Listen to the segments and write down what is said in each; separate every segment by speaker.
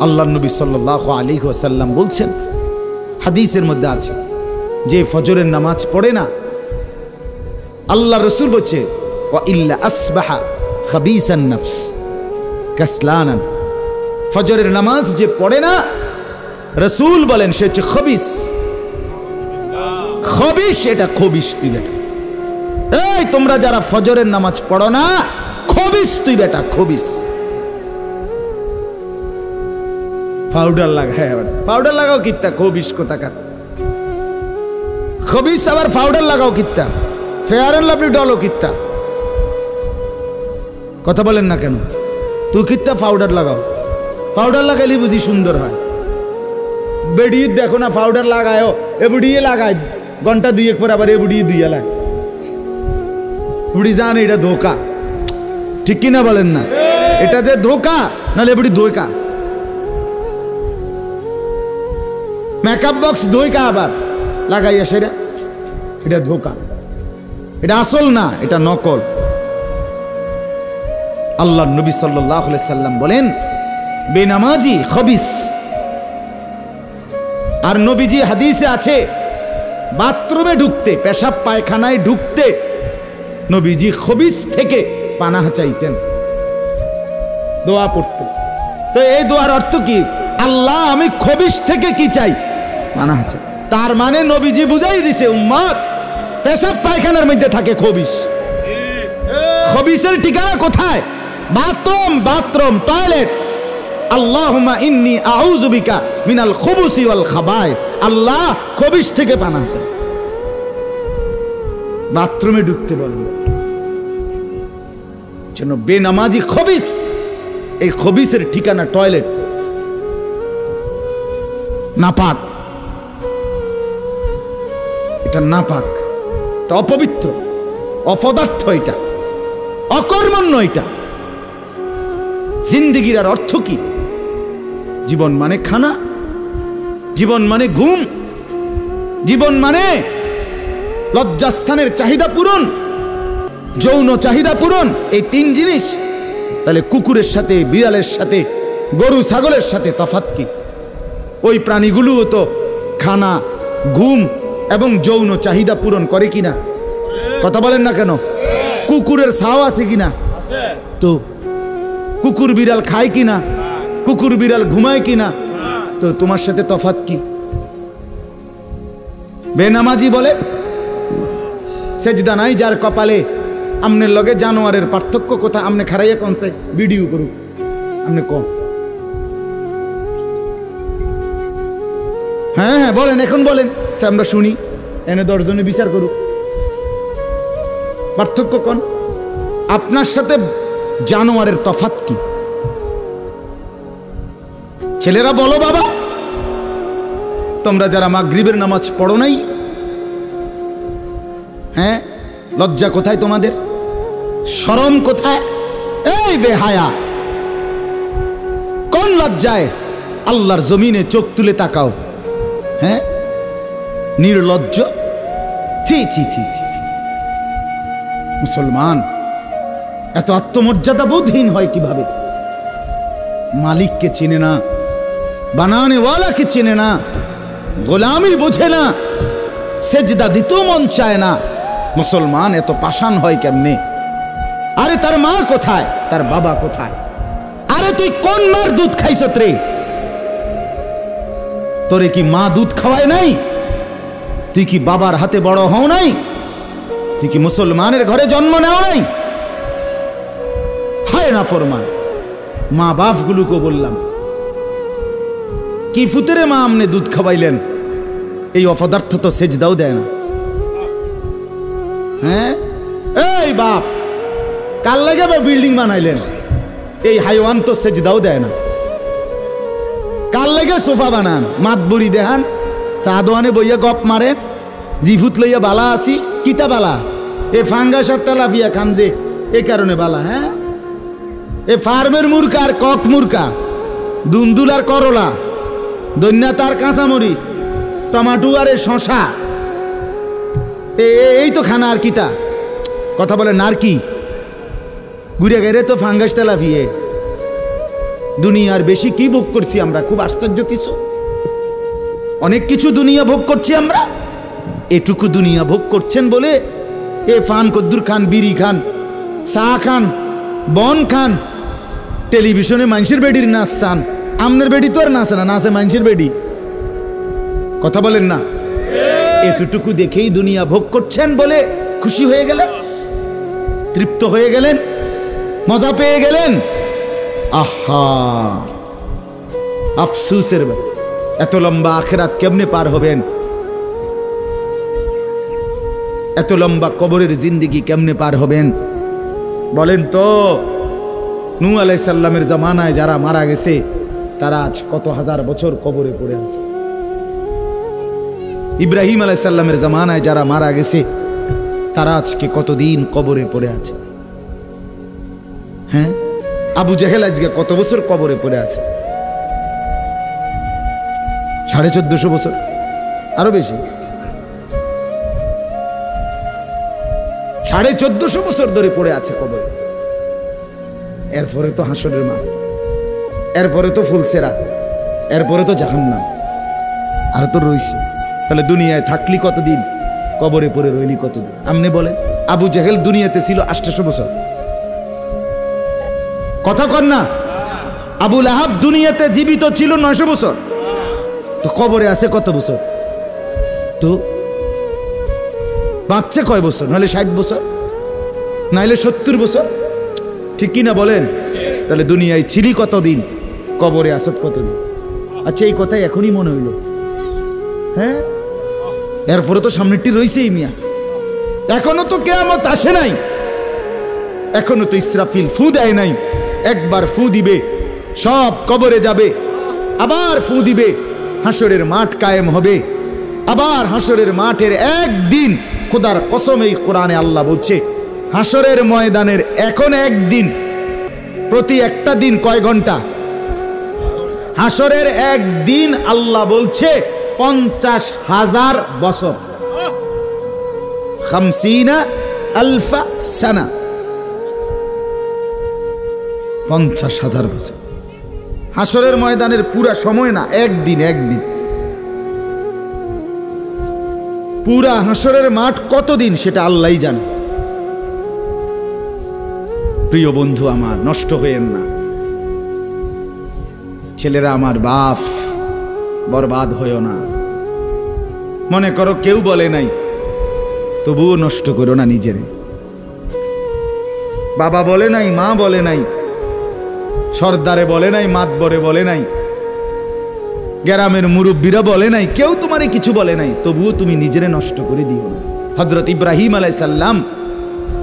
Speaker 1: আল্লাহ নবী সাল্লাল্লাহু আলাইহি ওয়াসাল্লাম বলছেন, হাদিসের মধ্যে আছে, যে ফজরের নামাজ পড়ে না, আল্লাহ রসুল বলছে ওয়া ইল্লা আসবাহা খাবিসান নফস কাসলানান, ফজরের নামাজ যে পড়ে না, রসুল বলেন সে হচ্ছে খবিস। খবিস, এটা খবিস তুই বেটা। এই তোমরা যারা ফজরের নামাজ পড়ো না, খবিস তুই বেটা, খবিস। পাউডার লাগায়, পাউডার লাগাও কিত্তা, খবিস কোথাকার খবিস, আবার পাউডার লাগাও কিত্তা, ফেয়ার এন্ড লাভলি ডলও কিত্তা, কথা বলেন না কেন? তুই কিত্তা পাউডার লাগাও, পাউডার লাগাইলে বুঝি সুন্দর হয়। বেড়িয়ে দেখো না পাউডার লাগায়ও, এ বুড়িয়ে লাগায় ঘন্টা দুয়েক পর আবার এ বুড়িয়ে দুইয়া লাগ, বুড়ি জানে এটা ধোকা, ঠিক কিনা বলেন না? এটা যে ধোকা, নাহলে বুড়ি ধোকা। মেকআপ বক্স ধোকা আবার লাগাইয়া সেটা, এটা ধোকা, এটা আসল না, এটা নকল। আল্লাহ নবী সাল্লাল্লাহু আলাইহি সাল্লাম বলেন বেনামাজি খবিস। আর নবীজি হাদিসে আছে, বাথরুমে ঢুকতে, পেশাব পায়খানায় ঢুকতে নবীজি খবিস থেকে পানাহ চাইতেন, দোয়া পড়তেন। তো এই দোয়ার অর্থ কি? আল্লাহ আমি খবিস থেকে কি চাই? পানাহ চাই। তার মানে নবীজি বুঝাই দিছে উম্মত, পেশাব পায়খানার মধ্যে থাকে খবিস। খবিসের ঠিকানা কোথায়? Bathroom, bathroom, toilet. আল্লাহুম্মা ইন্নী আউযু বিকা মিনাল খুবুসি ওয়াল খাবায়েস। আল্লাহ খবিস থেকে পানাহ চাই। বাথরুমে ঢুকতে বলেন, জন্য বেনামাজি খবিস। এই খবিসের ঠিকানা টয়লেট, নাপাক, এটা নাপাক, এটা অপবিত্র, অপদার্থ, এটা অকর্মণ্য। এটা জিন্দেগির আর অর্থ কি? জীবন মানে খানা, জীবন মানে ঘুম, জীবন মানে লজ্জাস্থানের চাহিদা পূরণ, যৌন চাহিদা পূরণ, এই তিন জিনিস। তাহলে কুকুরের সাথে, বিড়ালের সাথে, গরু ছাগলের সাথে তফাৎ কি? ওই প্রাণীগুলোও তো খানা, ঘুম এবং যৌন চাহিদা পূরণ করে কিনা? কথা বলেন না কেন? কুকুরের ছাও আছে কিনা? তো কুকুর বিড়াল খায় কিনা? কুকুর বিড়াল ঘুমায় কিনা? তো তোমার সাথে তফাৎ কি? বেনামাজি বলে সেজদা নাই যার কপালে, আমনের লগে জানোয়ারের পার্থক্য কোথা? আমনে খারাইয়া কনছে ভিডিও করুক, আমনে কম। হ্যাঁ হ্যাঁ বলেন, এখন বলেন, আমরা শুনি, এনে 10 জনে বিচার করুক, পার্থক্য কোন? আপনার সাথে জানোয়ারের তফাৎ কি? ছেলেরা বলো বাবা, তোমরা যারা মাগরিবের নামাজ পড়ো নাই, হ্যাঁ, লজ্জা কোথায় তোমাদের? শরম কোথায়? এই বেহায়া, কোন লজ্জায় আল্লাহর জমিনে চোখ তুলে তাকাও? হ্যাঁ, নির্লজ্জ। ছি ছি ছি ছি। মুসলমান এত আত্মমর্যাদা বোধহীন হয় কিভাবে? মালিককে চেনে না, বানানেওয়ালাকে চেনে না, গোলামি বোঝে না, সেজদা দিতেও মন চায় না। মুসলমান এত পাষাণ হয় কেমনে? আরে তার মা কোথায়? তার বাবা কোথায়? আরে তুই কোন মার দুধ খাইছত রে? তোরে কি মা দুধ খাওয়ায় নাই? তুই কি বাবার হাতে বড় হও নাই? তুই কি মুসলমানের ঘরে জন্ম নেও নাই? হায় না ফরমান। মা বাপ গুলোকে বললাম, কি ফুতেরে মা আমনে দুধ খাওয়াইলেন? এই অপদার্থ তো সেজদাও দেয় না। হ্যাঁ, এই বাপ কাল লাগে বিল্ডিং বানাইলেন, এই হাইওয়ান তো সেজদাও দেয় না। কাল লাগে সোফা বানান, মাতবুরি দেখান, চা দোয়ানে বইয়া গপ মারেন, জিফুত লইয়া বালা আসি, কিতা বালা? এ ফাঙ্গাস আর তেলাপিয়া খান যে, এ কারণে বালা। হ্যাঁ, এ ফার্মের মুরকা আর কক মুরকা, দুন্দুল আর করলা, দৈন্যা তার কাঁচামরিচ, টমাটো আর এ শশা, এই তো খানা। আর কিতা কথা বলে? নার কি গুড়িয়া গেরে তো ফাঙ্গাস তেলাপিয়ে। দুনিয়ার বেশি কি ভোগ করছি আমরা? খুব আশ্চর্য কিছু, অনেক কিছু দুনিয়া ভোগ করছি আমরা। এটুকু দুনিয়া ভোগ করছেন বলে এ ফান কদ্দুর খান, বিড়ি খান, চা খান, বন খান, টেলিভিশনে মানুষের বেডির নাচ চান। আমনের বেডি তো আর নাচে না, নাচে মানুষের বেডি। কথা বলেন না? এতটুকু দেখেই দুনিয়া ভোগ করছেন বলে খুশি হয়ে গেলেন, তৃপ্ত হয়ে গেলেন, মজা পেয়ে গেলেন। আহা, আফসুসের ব্যাপার। এত লম্বা আখিরাত কেমনে পার হবেন? এত লম্বা কবরের জিন্দেগি কেমনে পার হবেন বলেন তো? নূহ আলাইহিস সালামের জামানায় যারা মারা গেছে তারা আজ কত হাজার বছর কবরে পড়ে আছে। ইব্রাহিম আলাইহিস সালামের জামানায় যারা মারা গেছে তারা আজকে কতদিন কবরে পড়ে আছে। হ্যাঁ, আবু জেহেল আজকে কত বছর কবরে পড়ে আছে? 1450 বছর, আরো বেশি, 1450 বছর ধরে পড়ে আছে কবরে। এরপরে তো হাসরের মাঠ, এরপরে তো ফুলসেরা, এরপরে তো জাহান্নাম, আর তো রইছে। তাহলে দুনিয়ায় থাকলি কতদিন, কবরে পড়ে রইলি কতদিন? আপনি বলেন। আবু জেহেল দুনিয়াতে ছিল 800 বছর, কথা কন না? আবু লাহাব দুনিয়াতে জীবিত ছিল 900 বছর, তো কবরে আছে কত বছর? তো বাঁচছে কয় বছর? নাহলে 60 বছর, নাহলে 70 বছর, ঠিক কি না বলেন? তাহলে দুনিয়ায় ছিলি কতদিন, কবরে আসত কতদিন? আচ্ছা, এই কথাই এখনই মনে হইল। হ্যাঁ, এরপরে তো সামনেরটি রয়েছেই মিয়া, এখনো তো কিয়ামত আসে নাই, এখনো তো ইসরাফিল ফু দেয় নাই। একবার ফু দিবে, সব কবরে যাবে, আবার ফু দিবে, হাসরের মাঠ কায়েম হবে। আবার হাসরের মাঠের একদিন, খোদার কসম এই কোরআনে আল্লাহ বলছে, হাসরের ময়দানের এখন একদিন, প্রতি একটা দিন কয় ঘন্টা? হাসরের একদিন আল্লাহ বলছে 50,000 বছর, 50,000 সানা, 50,000 বছর। হাসরের ময়দানের পুরা সময় না, একদিন, একদিন। পুরা হাসরের মাঠ কতদিন সেটা আল্লাহই জানে। প্রিয় বন্ধু আমার, নষ্ট হইেন না। ছেলেরা আমার, বাপ, বরবাদ হইও না। মনে করো কেউ বলে নাই, তবুও নষ্ট করো না নিজেরে। বাবা বলে নাই, মা বলে নাই, সর্দারে বলে নাই, মাতবরে বলে নাই, গ্রামের মুরব্বীরা বলে নাই, কেউ তোমারে কিছু বলে নাই, তবুও তুমি নিজেরে নষ্ট করে দিও না। হযরত ইব্রাহিম আলাইহিস সালাম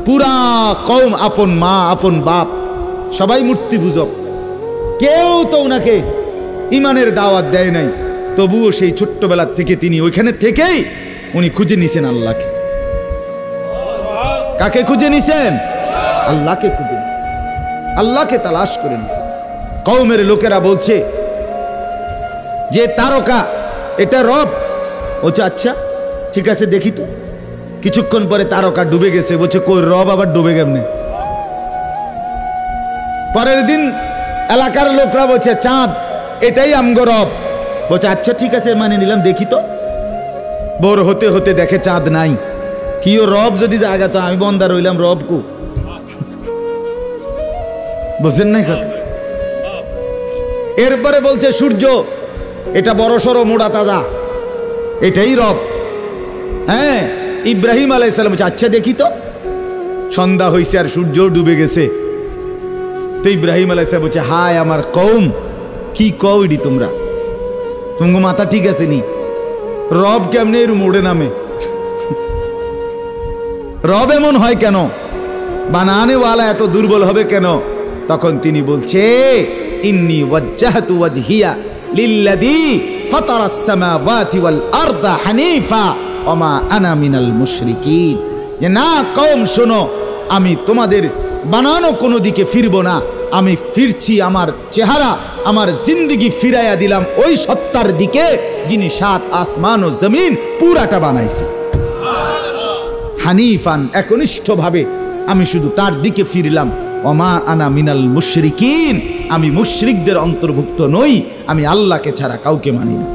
Speaker 1: পুরা কওম, আপন মা, আপন বাপ, সবাই মূর্তি পূজক, কেউ তো ওনাকে ইমানের দাওয়াত দেয় নাই, তবুও সেই ছোট্টবেলার থেকে তিনি ওইখানে থেকেই উনি খুঁজে নিছেন আল্লাহকে। কাকে খুঁজে নিছেন? আল্লাহকে খুঁজে নিছেন, আল্লাহকে তালাশ করে নিছেন। কওমের লোকেরা বলছে যে তারকা এটা রব। বলছে আচ্ছা ঠিক আছে, দেখি তো। কিছুক্ষণ পরে তারকা ডুবে গেছে। বলছে কই, রব আবার ডুবে কেমনে? পরের দিন এলাকার লোকরা বলছে চাঁদ, এটাই আমগো রব। বলছে আচ্ছা ঠিক আছে, মানে নিলাম, দেখি তো। ভোর হতে হতে দেখে চাঁদ নাই। কি ও রব যদি জায়গা, তো আমি বন্দা রইলাম, রব কু? বুঝছেন নাই কথা? এরপরে বলছে সূর্য, এটা বড় সড়ো মোড়া তাজা, এটাই রব। হ্যাঁ, ইব্রাহিম আলাইহিস সালাম বলছে আচ্ছা দেখি তো। সন্ধ্যা হয়েছে আর সূর্য ডুবে গেছে। তো ইব্রাহিম আলাইহিস সালাম বলছে হায় আমার কওম, কি কও ইডি তোমরা? তোমার মাথা ঠিক আছে নি? রব কেমনে এর মোড়ে নামে? রব এমন হয় কেন? বানানেওয়ালা এত দুর্বল হবে কেন? তখন তিনি বলছে ইন্নী ওয়াজ্জাহতু ওয়াজহিয়া লিল্লাযী ফাতারাস সামাওয়াতি ওয়াল আরদা হানিফা ওয়া মা আনা মিনাল মুশরিকিন। যে না কওম শোনো, আমি তোমাদের বানানো কোনো দিকে ফিরবো না, আমি ফিরছি, আমার চেহারা, আমার জিন্দেগি ফিরাইয়া দিলাম ওই সত্তার দিকে যিনি 7 আসমান ও জমিন পুরাটা বানাইছে। হানিফান, একনিষ্ঠভাবে আমি শুধু তার দিকে ফিরলাম। ওমা আনা মিনাল মুশরিকিন, আমি মুশরিকদের অন্তর্ভুক্ত নই, আমি আল্লাহকে ছাড়া কাউকে মানি না।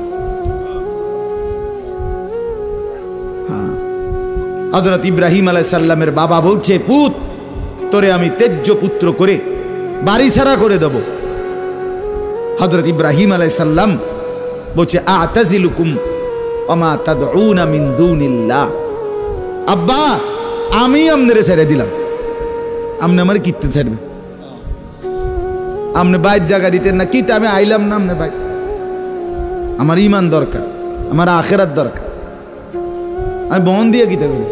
Speaker 1: হযরত ইব্রাহিম আলাইহিস সালামের বাবা বলছে, পুত তোরে আমি তেজ্য পুত্র করে বাড়ি ছাড়া করে দেব। হযরত ইব্রাহিম আলাইহিস সালাম বলছে, আ'তাজিলুকুম ওয়া মা তাদউনা মিন দুনিল্লাহ। আব্বা আমি আমনেরে ছেড়ে দিলাম, আমনে আমার কিতে ছাড়বে? আমনে বাইত জায়গা দিতেন না, কিতে আমি আইলাম না আমনে বাইত। আমার ঈমান দরকার, আমার আখিরাত দরকার। আমি বন দিয়ে কিতে করি?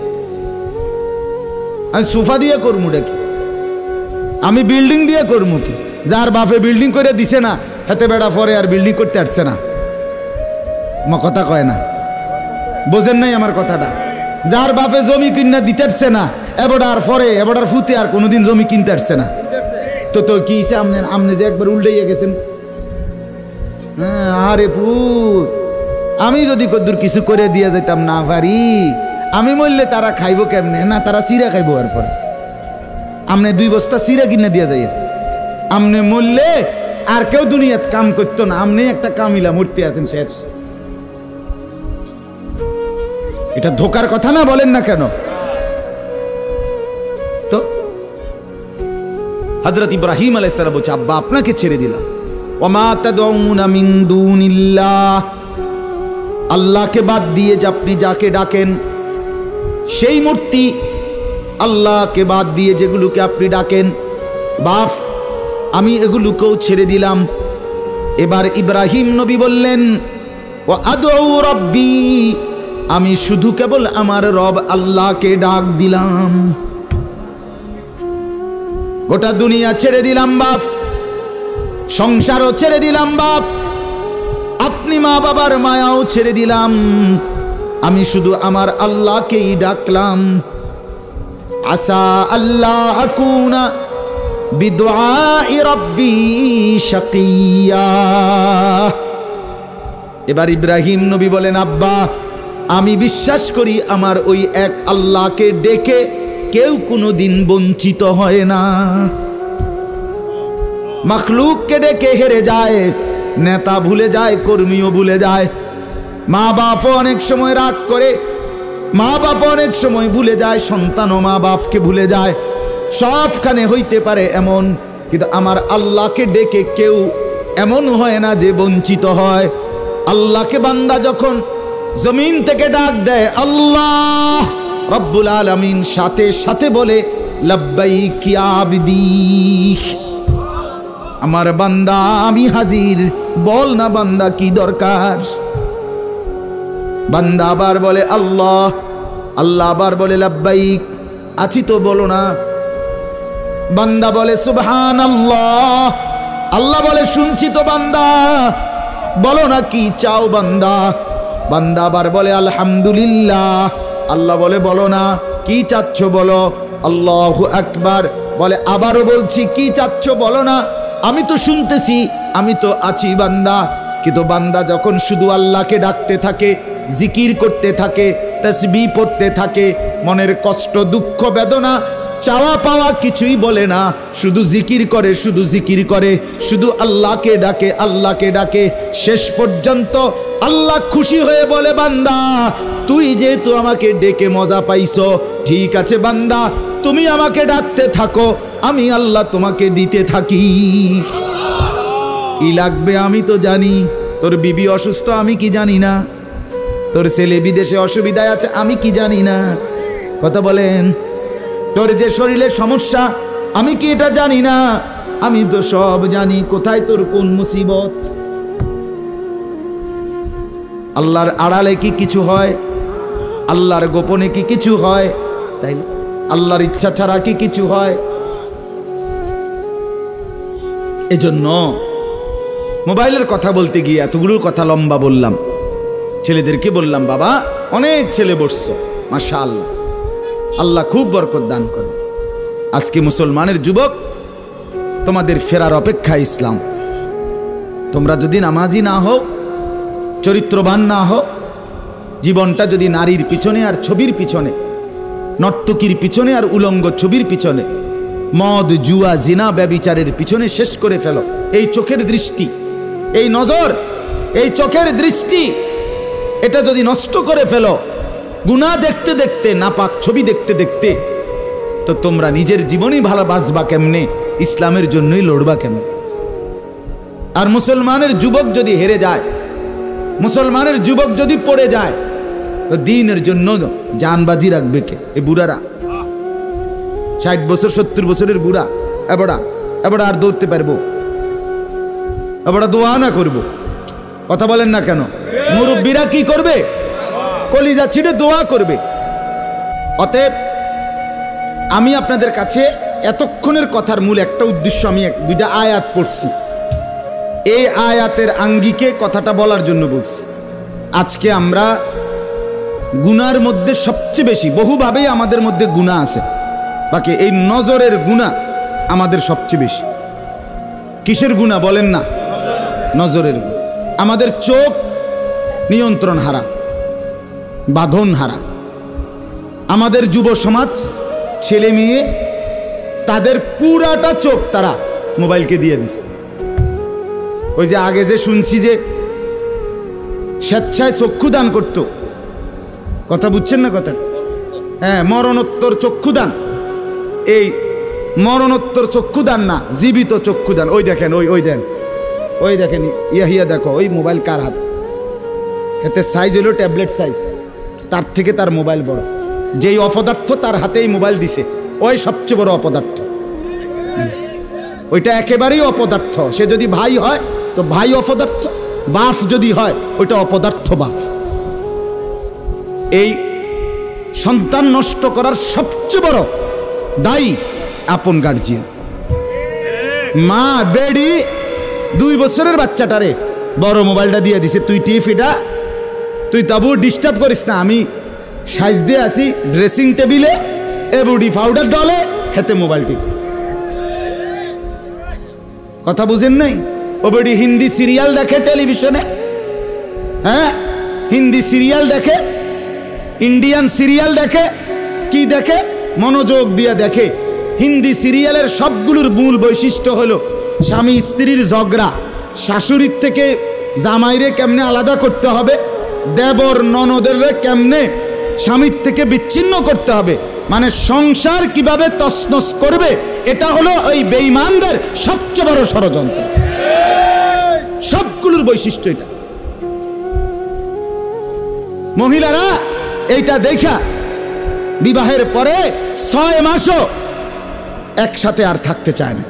Speaker 1: আমি সোফা দিয়ে করমু ডাকি? আমি বিল্ডিং দিয়ে করমু কি? যার বাপে বিল্ডিং করে দিছে না, হাতে বেড়া পরে আর বিল্ডিং করতে আসছে না। আমার কথা কয় না, বোঝেন নাই আমার কথাটা? যার বাপে জমি কিনা দিতে আসছে না, এবড়ার পরে এবড়ার ফুতে আর কোনোদিন জমি কিনতে আসছে না, তো তো কি আমনে আমনে যে একবার উল্টাইয়া গেছেন। হ্যাঁ, আরে পুত, আমি যদি কদ্দুর কিছু করে দিয়ে যাইতাম না পারি, আমি মরলে তারা খাইবো কেমনে? না, তারা চিরা খাইবো। আর পরে আমনে 2 বস্তা চিরা কিনে দিয়ে যাই, আমনে মরলে আর কেউ দুনিয়াত কাম করতো না, আমনে একটা কামিলা মূর্তি আছেন, শেষ। এটা ধোকার কথা না, বলেন না কেন? তো হযরত ইব্রাহিম আলাইহিস সালাম বলছে, আব্বা আপনাকে ছেড়ে দিলাম। ওয়া মা তাদউনা মিন দুনিল্লাহ, আল্লাহকে বাদ দিয়ে যে আপনি যাকে ডাকেন সেই মূর্তি, আল্লাহকে বাদ দিয়ে যেগুলোকে আপনি ডাকেন, বাপ আমি এগুলোকেও ছেড়ে দিলাম। এবার ইব্রাহিম নবী বললেন, ওয়া আদউ রাব্বি, আমি শুধু কেবল আমার রব আল্লাহকে ডাক দিলাম। গোটা দুনিয়া ছেড়ে দিলাম বাপ, সংসারও ছেড়ে দিলাম বাপ, আপনি মা বাবার মায়াও ছেড়ে দিলাম, আমি শুধু আমার আল্লাহকেই ডাকলাম। আসা আল্লাহ আকুনা বিদুআই রাব্বি শাকিয়া। এবার ইব্রাহিম নবী বলেন, আব্বা আমি বিশ্বাস করি আমার ওই এক আল্লাহকে ডেকে কেউ কোনোদিন বঞ্চিত হয় না। মাখলুককে ডেকে হেরে যায়, নেতা ভুলে যায়, কর্মীও ভুলে যায়, মা বাপও অনেক সময় রাগ করে, মা বাপ অনেক সময় ভুলে যায়, সন্তানও মা বাপকে ভুলে যায়, সবখানে হইতে পারে এমন, কিন্তু আমার আল্লাহকে ডেকে কেউ এমন হয় না যে বঞ্চিত হয়। আল্লাহকে বান্দা যখন জমিন থেকে ডাক দেয় আল্লাহ রব্বুল আলামিন সাথে সাথে বলে লাব্বাইক ইয়া আবদি, আমার বান্দা আমি হাজির, বল না বান্দা কি দরকার। বান্দা আবার বলে আল্লাহ, আল্লাহ আবার বলে লাব্বাইক, আছি তো বলো না। বান্দা বলে সুবহানাল্লাহ, আল্লাহ বলে শুনছি তো বান্দা, বলো না কি চাও বান্দা। বান্দা আবার বলে আলহামদুলিল্লাহ, আল্লাহ বলে বলো না কি চাচ্ছ বলো। আল্লাহু আকবার বলে আবারও বলছি কি চাচ্ছ বলো না, আমি তো শুনতেছি, আমি তো আছি বান্দা। কিন্তু বান্দা যখন শুধু আল্লাহকে ডাকতে থাকে, জিকির করতে থাকে, তাসবিহ পড়তে থাকে, মনের কষ্ট দুঃখ বেদনা চাওয়া পাওয়া কিছুই বলে না, শুধু জিকির করে, শুধু জিকির করে, শুধু আল্লাহকে ডাকে, আল্লাহকে ডাকে, শেষ পর্যন্ত আল্লাহ খুশি হয়ে বলে বান্দা তুই যেহেতু আমাকে ডেকে মজা পাইছো, ঠিক আছে বান্দা তুমি আমাকে ডাকতে থাকো, আমি আল্লাহ তোমাকে দিতে থাকি। কি লাগবে আমি তো জানি, তোর বিবি অসুস্থ আমি কি জানি না, তোর ছেলে বিদেশে অসুবিধায় আছে আমি কি জানি না, কথা বলেন, তোর যে শরীরের সমস্যা আমি কি এটা জানি না, আমি তো সব জানি, কোথায় তোর কোন মুসিবত। আল্লাহর আড়ালে কি কিছু হয়, আল্লাহর গোপনে কি কিছু হয়, তাই আল্লাহর ইচ্ছা ছাড়া কি কিছু হয়। এজন্য মোবাইলের কথা বলতে গিয়ে এতগুলোর কথা লম্বা বললাম। ছেলেদেরকে বললাম বাবা অনেক ছেলে বসছো, মাশাআল্লাহ, আল্লাহ খুব বরকত দান করে। আজকে মুসলমানের যুবক তোমাদের ফেরার অপেক্ষা ইসলাম। তোমরা যদি নামাজি না হও, চরিত্রবান না হও, জীবনটা যদি নারীর পিছনে আর ছবির পিছনে, নর্তকীর পিছনে আর উলঙ্গ ছবির পিছনে, মদ জুয়া জিনা ব্যভিচারের পিছনে শেষ করে ফেলো। এই চোখের দৃষ্টি, এই নজর, এই চোখের দৃষ্টি, এটা যদি নষ্ট করে ফেলো গুনাহ দেখতে দেখতে, নাপাক ছবি দেখতে দেখতে, তো তোমরা নিজের জীবনই ভালো বাঁচবা কেমনে, ইসলামের জন্যই লড়বা কেমনে? আর মুসলমানের যুবক যদি হেরে যায়, মুসলমানের যুবক যদি পড়ে যায়, তো দিনের জন্য জানবাজি রাখবে কে? এই বুড়ারা, 60 বছর 70 বছরের বুড়া, এবড়া আর দৌড়তে পারবো? এবড়া দোয়া না করবো? কথা বলেন না কেন? মুরব্বীরা কি করবে? কলিজা ছিঁড়ে দোয়া করবে। অতএব আমি আপনাদের কাছে এতক্ষণের কথার মূল একটা উদ্দেশ্য, আমি দুইটা আয়াত পড়ছি, এই আয়াতের আঙ্গিকে কথাটা বলার জন্য বলছি। আজকে আমরা গুনার মধ্যে সবচেয়ে বেশি, বহুভাবেই আমাদের মধ্যে গুনাহ আছে, বাকি এই নজরের গুনাহ আমাদের সবচেয়ে বেশি। কিসের গুনাহ বলেন না? নজরের গুনাহ। আমাদের চোখ নিয়ন্ত্রণ হারা, বাঁধন হারা। আমাদের যুব সমাজ, ছেলে মেয়ে, তাদের পুরাটা চোখ তারা মোবাইলকে দিয়ে দিছে। ওই যে আগে যে শুনছি যে স্বেচ্ছায় চক্ষুদান করতো, কথা বুঝছেন না কথা? হ্যাঁ, মরণোত্তর চক্ষুদান। এই মরণোত্তর চক্ষুদান না, জীবিত চক্ষুদান। ওই দেখেন, ওই দেখেন ইয়া দেখো, ওই মোবাইল কার হাত, এতে সাইজ হলো ট্যাবলেট সাইজ, তার থেকে তার মোবাইল বড়। যেই অপদার্থ তার হাতেই মোবাইল দিছে, ওই সবচেয়ে বড় অপদার্থ। ওইটা একেবারেই অপদার্থ। সে যদি ভাই হয় তো ভাই অপদার্থ, বাপ যদি হয় ওইটা অপদার্থ বাপ। এই সন্তান নষ্ট করার সবচেয়ে বড় দায়ী আপন গার্জিয়ান। মা বেডি 2 বছরের বাচ্চাটারে বড় মোবাইলটা দিয়ে দিছে, তুই টিপ এটা, তুই তাবু ডিস্টার্ব করিস না, আমি সাইজ দিয়ে আসি ড্রেসিং টেবিলে, এবুডি পাউডার ডলে, হেতে মোবাইল টিপ। কথা বুঝেন নাই? ও বেডি হিন্দি সিরিয়াল দেখে টেলিভিশনে, হ্যাঁ হিন্দি সিরিয়াল দেখে, ইন্ডিয়ান সিরিয়াল দেখে, কি দেখে? মনোযোগ দিয়ে দেখে। হিন্দি সিরিয়ালের সবগুলোর মূল বৈশিষ্ট্য হলো স্বামী স্ত্রীর ঝগড়া, শাশুড়ির থেকে জামাইরে কেমনে আলাদা করতে হবে, দেবর ননদের কেমনে স্বামীর থেকে বিচ্ছিন্ন করতে হবে, মানে সংসার কিভাবে তছনছ করবে, এটা হলো ওই বেঈমানদের সবচেয়ে বড় ষড়যন্ত্র। সবগুলোর বৈশিষ্ট্য এটা। মহিলারা এইটা দেখা বিবাহের পরে 6 মাসও একসাথে আর থাকতে চায় না।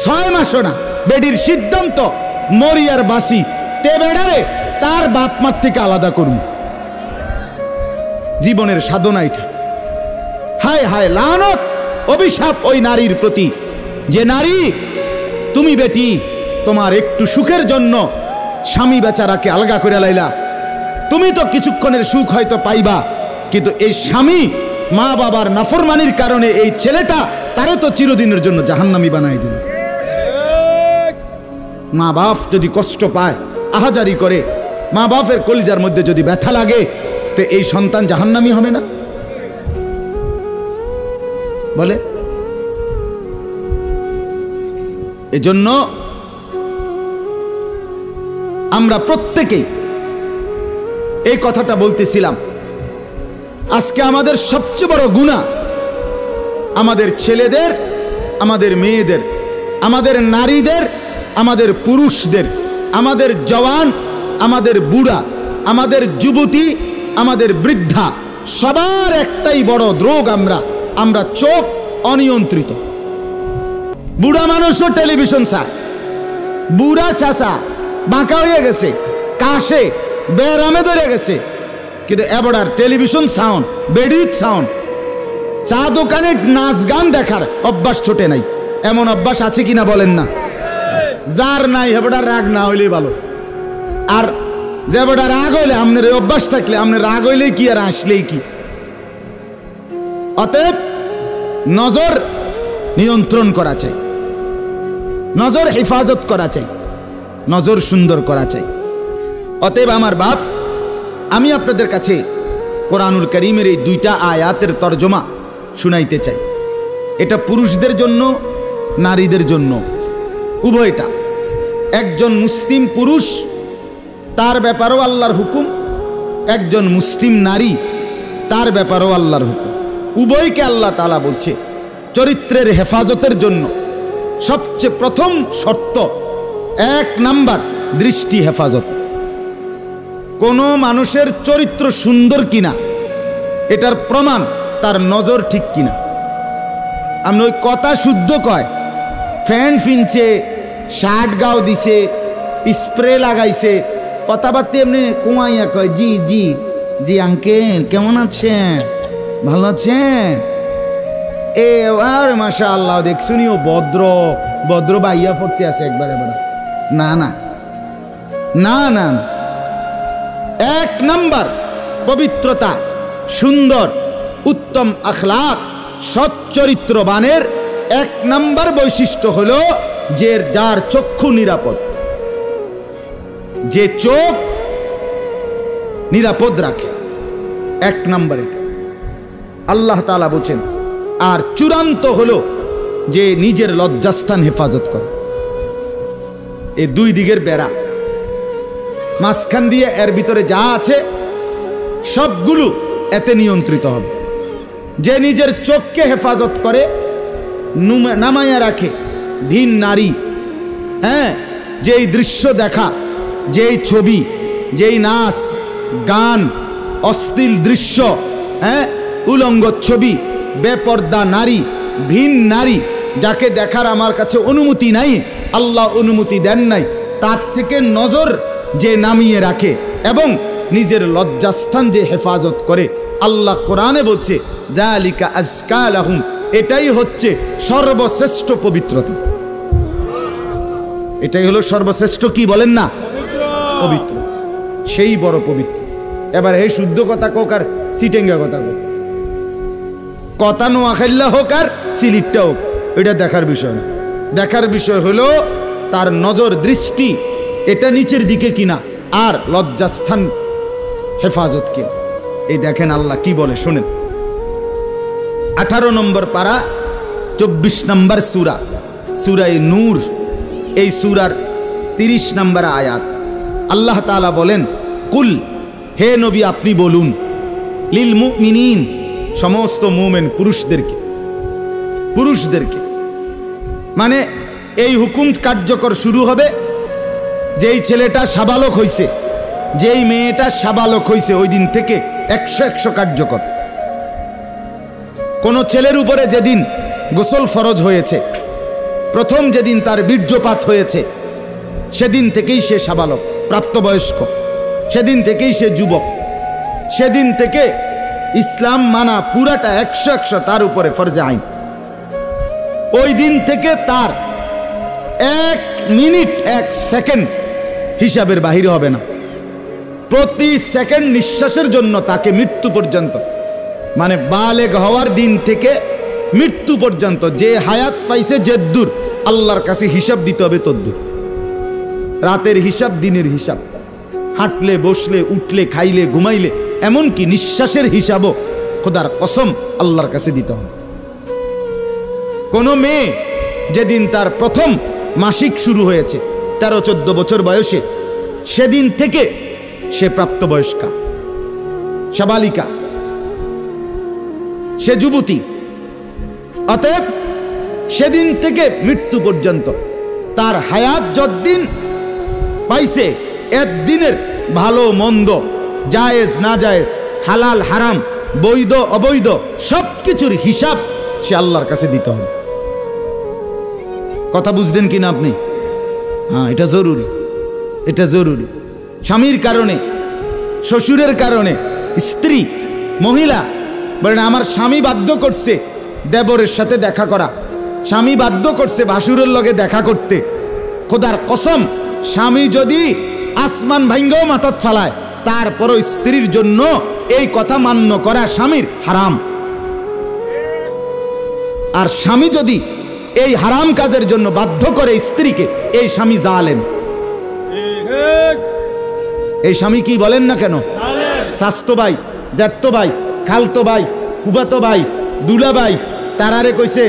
Speaker 1: 6 মাসও না। বেডির সিদ্ধান্ত, মরি আর বাসি, তে বেড়ারে তার বাপ মার থেকে আলাদা করুন। জীবনের সাধনা এটা। হায় হায়, লানত, অভিশাপ ওই নারীর প্রতি, যে নারী তুমি বেটি তোমার একটু সুখের জন্য স্বামী বেচারাকে আলগা করে লাইলা। তুমি তো কিছুক্ষণের সুখ হয়তো পাইবা, কিন্তু এই স্বামী মা বাবার নাফরমানির কারণে এই ছেলেটা তারে তো চিরদিনের জন্য জাহান্নামী বানাই দিল। মা বাপ যদি কষ্ট পায়, আহাজারি করে, মা বাপের কলিজার মধ্যে যদি ব্যথা লাগে, তো এই সন্তান জাহান্নামী হবে না? বলে। এজন্য আমরা প্রত্যেকেই এই কথাটা বলতেছিলাম, আজকে আমাদের সবচেয়ে বড় গুনাহ আমাদের ছেলেদের, আমাদের মেয়েদের, আমাদের নারীদের, আমাদের পুরুষদের, আমাদের জওয়ান, আমাদের বুড়া, আমাদের যুবতী, আমাদের বৃদ্ধা, সবার একটাই বড় রোগ। আমরা চোখ অনিয়ন্ত্রিত। বুড়া মানুষও টেলিভিশন চায়, বুড়া চাচা বাঁকা হয়ে গেছে, কাশে বেরামে ধরে গেছে, কিন্তু এবার টেলিভিশন সাউন্ড, বেডির সাউন্ড, চা দোকানে নাচ গান দেখার অভ্যাস ছোটে নাই। এমন অভ্যাস আছে কিনা বলেন না? যার নাই হেবড়া রাগ না হইলেই ভালো। আর যে বেটা রাগ হইলে, আপনার এই অভ্যাস থাকলে, আপনার রাগ হইলেই কি আর আসলেই কি। অতএব নজর নিয়ন্ত্রণ করা চাই, নজর হেফাজত করা চাই, নজর সুন্দর করা চাই। অতএব আমার বাপ, আমি আপনাদের কাছে কোরআনুল কারীমের এই 2টা আয়াতের তরজমা শুনাইতে চাই। এটা পুরুষদের জন্য, নারীদের জন্য, উভয়টা। একজন মুসলিম পুরুষ, তার ব্যাপারেও আল্লাহর হুকুম, একজন মুসলিম নারী, তার ব্যাপারেও আল্লাহর হুকুম। উভয়কে আল্লাহ তাআলা বলছে চরিত্রের হেফাজতের জন্য সবচেয়ে প্রথম শর্ত, 1 নাম্বার দৃষ্টি হেফাজত। কোনো মানুষের চরিত্র সুন্দর কিনা এটার প্রমাণ তার নজর ঠিক কিনা। আপনি ওই কথা শুদ্ধ কয়, ফ্যান ফিনছে, শার্ট গাও দিছে, স্প্রে লাগাইছে, কথাবার্তা এমনি কুমাইয়া কয় জি জি জি আঙ্কেল কেমন আছেন, ভালো আছেন, এ আর মাশাআল্লাহ দেখছুনিও ভদ্র ভদ্র বাইয়া পড়তে আছে একবারে বড়। না না না না, 1 নাম্বার পবিত্রতা, সুন্দর উত্তম আখলাক, সৎ চরিত্রবানের 1 নাম্বার বৈশিষ্ট্য হলো যে যার চক্ষু নিরাপদ, যে চোখ নিরাপদ রাখে। 1 নাম্বারে আল্লাহ তাআলা বলেন। আর চূড়ান্ত হলো যে নিজের লজ্জাস্থান হেফাজত করে। এই 2 দিকের বেড়া, মাঝখান দিয়ে এর ভিতরে যা আছে সবগুলো এতে নিয়ন্ত্রিত হবে। যে নিজের চোখকে হেফাজত করে, নামাইয়া রাখে, ভিন নারী, হ্যাঁ, যেই দৃশ্য দেখা, যেই ছবি, যেই নাচ গান, অশ্লীল দৃশ্য, হ্যাঁ, উলঙ্গ ছবি, বেপর্দা নারী, ভিন নারী, যাকে দেখার আমার কাছে অনুমতি নাই, আল্লাহ অনুমতি দেন নাই, তার থেকে নজর যে নামিয়ে রাখে এবং নিজের লজ্জাস্থান যে হেফাজত করে, আল্লাহ কোরআনে বলছে যালিকা আজকা লাহুম, এটাই হচ্ছে সর্বশ্রেষ্ঠ পবিত্রতা। এটাই হলো সর্বশ্রেষ্ঠ, কি বলেন না, পবিত্র, সেই বড় পবিত্র। এবার এই শুদ্ধ কথা কোক আর সিটেঙ্গা কথা কোক, কথা নোয়াখাইল্লা হোক আর সিলিটটা হোক, এটা দেখার বিষয় না। দেখার বিষয় হলো তার নজর দৃষ্টি এটা নিচের দিকে কিনা, আর লজ্জাস্থান হেফাজত কিনা। এই দেখেন আল্লাহ কি বলে শুনেন। 18 নম্বর পারা 24 নম্বর সূরা, সূরায়ে নূর, এই সূরার 30 নম্বর আয়াত। আল্লাহ তাআলা বলেন, কুল, হে নবী আপনি বলুন, লিল মুমিনিন, সমস্ত মুমিন পুরুষদেরকে, পুরুষদেরকে মানে এই হুকুম কার্যকর শুরু হবে যেই ছেলেটা সাবালক হইছে, যেই মেয়েটা সাবালক হইছে, ওই দিন থেকে 100 কার্যকর। কোন ছেলের উপরে যেদিন গোসল ফরজ হয়েছে, প্রথম যেদিন তার বীর্যপাত হয়েছে, সেদিন থেকেই সে সাবালক, প্রাপ্তবয়স্ক, সেদিন থেকেই সে যুবক, সেদিন থেকে ইসলাম মানা পুরাটা 100 তার উপরে ফরজে আইন। ওই দিন থেকে তার 1 মিনিট 1 সেকেন্ড হিসাবের বাহিরে হবে না। প্রতি সেকেন্ড নিঃশ্বাসের জন্য তাকে মৃত্যু পর্যন্ত, মানে বালেগ হওয়ার দিন থেকে মৃত্যু পর্যন্ত যে হায়াত পাইছে যেদূর, আল্লাহর কাছে হিসাব দিতে হবে তদ্দূর। রাতের হিসাব, দিনের হিসাব, হাঁটলে বসলে উঠলে খাইলে ঘুমাইলে, এমনকি নিঃশ্বাসের হিসাবও খোদার কসম আল্লাহর কাছে দিতে হবে। কোন মেয়ে যেদিন তার প্রথম মাসিক শুরু হয়েছে 13-14 বছর বয়সে, সেদিন থেকে সে প্রাপ্তবয়স্কা, সাবালিকা, সে যুবতী। অতএব সেদিন থেকে মৃত্যু পর্যন্ত তার হায়াত যতদিন পাইছে, একদিনের ভালো মন্দ, জায়েজ না জায়েজ, হালাল হারাম, বৈধ অবৈধ, সবকিছুর হিসাব সে আল্লাহর কাছে দিতে হবে। কথা বুঝলেন কিনা আপনি? হ্যাঁ, এটা জরুরি, এটা জরুরি। স্বামীর কারণে, শ্বশুরের কারণে, স্ত্রী মহিলা বলেন আমার স্বামী বাধ্য করছে দেবরের সাথে দেখা করা, স্বামী বাধ্য করছে ভাসুরের লগে দেখা করতে, খোদার কসম স্বামী যদি আসমান ভাঙ্গেও মাথাত ফালায়, তারপরও স্ত্রীর জন্য এই কথা মান্য করা স্বামীর হারাম। আর স্বামী যদি এই হারাম কাজের জন্য বাধ্য করে স্ত্রীকে, এই স্বামী জালেম। এই স্বামী কি বলেন না কেন, শাস্তো ভাই, জ্যাঠতো ভাই, খালতো ভাই, ফুফাতো ভাই, দুলা ভাই, তারারে কইছে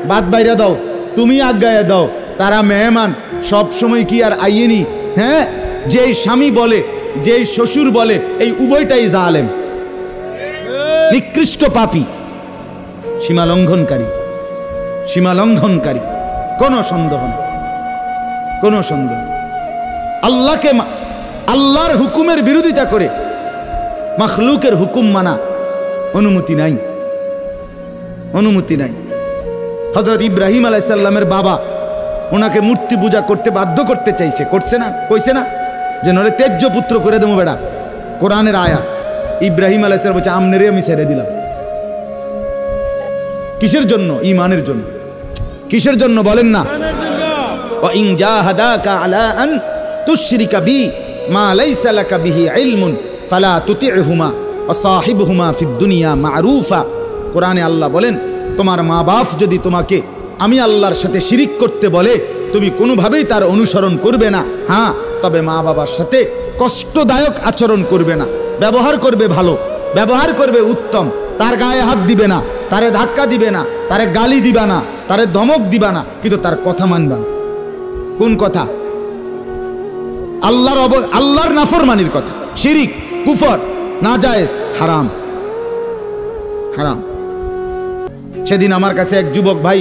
Speaker 1: বাদ বাইরা দাও, তুমি আজ্ঞায় দাও, তারা মেহমান সব সময় কি আর আইয়েনি? হ্যাঁ, যেই স্বামী বলে, যেই শ্বশুর বলে, এই উভয়টাই জালেম, নিকৃষ্ট পাপী, সীমা লঙ্ঘনকারী, সীমা লঙ্ঘনকারী, কোনো সন্দেহ নেই, কোনো সন্দেহ। আল্লাহকে, আল্লাহর হুকুমের বিরোধিতা করে মাখলুকের হুকুম মানা অনুমতি নাই, অনুমতি নাই। হযরত ইব্রাহিম আলাইহিস সালামের বাবা ওনাকে মূর্তি পূজা করতে বাধ্য করতে চাইছে, করছে না? কইছে না যে নরে তেজ্য পুত্র করে দেবো বেড়া? কোরআনের আয়াত। ইব্রাহিম আলাইহিস সালাম বলছে আমনেরে আমি ছেড়ে দিলাম। কিসের জন্য? ঈমানের জন্য। কিসের জন্য বলেন না? ওয়া ইন জাহাদাকা আলা আন তুশরিকা বি মা লাইসা লাকা বিহি ইলমুন ফালা তুতি'হুমা ওয়া সাহিবহুমা ফিদ দুনিয়া মা'রুফা। কোরআনে আল্লাহ বলেন, তোমার মা বাপ যদি তোমাকে আমি আল্লাহর সাথে শিরিক করতে বলে, তুমি কোনোভাবেই তার অনুসরণ করবে না। হ্যাঁ, তবে মা বাবার সাথে কষ্টদায়ক আচরণ করবে না, ব্যবহার করবে ভালো, ব্যবহার করবে উত্তম, তার গায়ে হাত দিবে না, তারে ধাক্কা দিবে না, তারে গালি দিবা না, তারে ধমক দিবা না, কিন্তু তার কথা মানবা না। কোন কথা? আল্লাহর নাফরমানির কথা, শিরিক, কুফর, নাজায়েজ, হারাম, হারাম। সেদিন আমার কাছে এক যুবক ভাই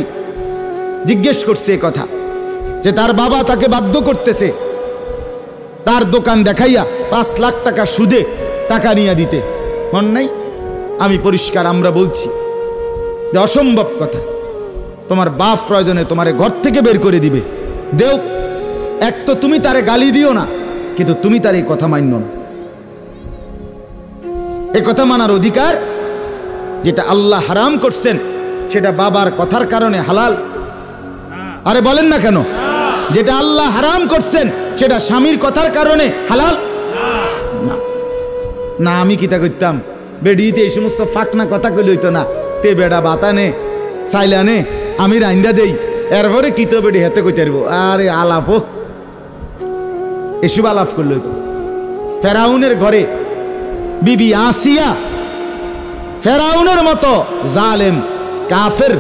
Speaker 1: জিজ্ঞেস করছে কথা, যে তার বাবা তাকে বাধ্য করতেছে তার দোকান দেখাইয়া 5 লাখ টাকা সুদে টাকা নিয়ে দিতে। মন নাই? আমি পরিষ্কার আমরা বলছি যে অসম্ভব কথা। তোমার বাপ প্রয়োজনে তোমারে ঘর থেকে বের করে দিবে, দেও। এক তো তুমি তারে গালি দিও না, কিন্তু তুমি তার এই কথা মান্য না। এই কথা মানার অধিকার, যেটা আল্লাহ হারাম করছেন সেটা বাবার কথার কারণে হালাল? আরে বলেন না কেন? যেটা আল্লাহ হারাম করছেন সেটা স্বামীর কথার কারণে হালাল না। না, আমি কিতা করতাম, বেডিতে এই সমস্ত ফাঁকনা কথা কইলে হইতো না। তে বেড়া বাতানে চাইলানে আমি রাইন্দা দেই, এরপরে কিতো বেডি হেতে কইতে পারবো। আরে আলাপ, এসব আলাপ করলে হইতো। ফেরাউনের ঘরে বিবি আসিয়া, ফেরাউনের মতো জালেম কাফের,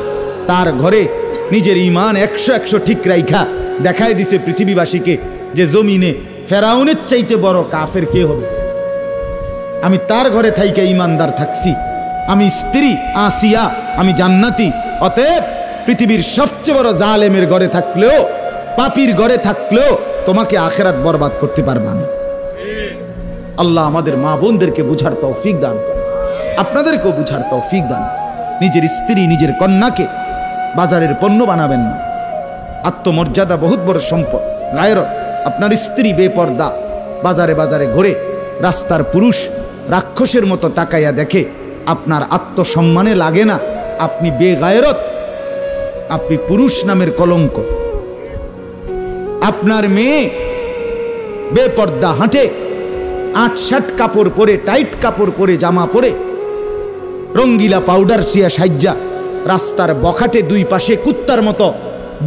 Speaker 1: তার ঘরে নিজের ঈমান 100 ঠিক রাইখা দেখায় দিছে পৃথিবীবাসীকে যে জমিনে ফেরাউনের চাইতে বড় কাফের কে হবে। আমি তার ঘরে থাইকে ঈমানদার থাকছি, আমি স্ত্রী আসিয়া, আমি জান্নাতি। অতএব পৃথিবীর সবচেয়ে বড় জালেমের ঘরে থাকলেও, পাপীর ঘরে থাকলেও তোমাকে আখিরাত বরবাদ করতে পারবে না। আল্লাহ আমাদের মা বোনদেরকে বুঝার তৌফিক দান করে, আপনাদেরকেও বুঝার তৌফিক দান। নিজের স্ত্রী, নিজের কন্যাকে বাজারের পণ্য বানাবেন না। আত্মমর্যাদা বহুত বড় সম্পদ, গায়রত। আপনার স্ত্রী বেপর্দা বাজারে বাজারে ঘুরে, রাস্তার পুরুষ রাক্ষসের মতো তাকাইয়া দেখে, আপনার আত্মসম্মানে লাগে না? আপনি বেগায়রত, আপনি পুরুষ নামের কলঙ্ক। আপনার মেয়ে বেপর্দা হাঁটে, 8-7 কাপড় পরে, টাইট কাপড় পরে, জামা পরে, রঙ্গিলা পাউডার সিয়া সাজ্জা রাস্তার বখাটে দুই পাশে কুত্তার মতো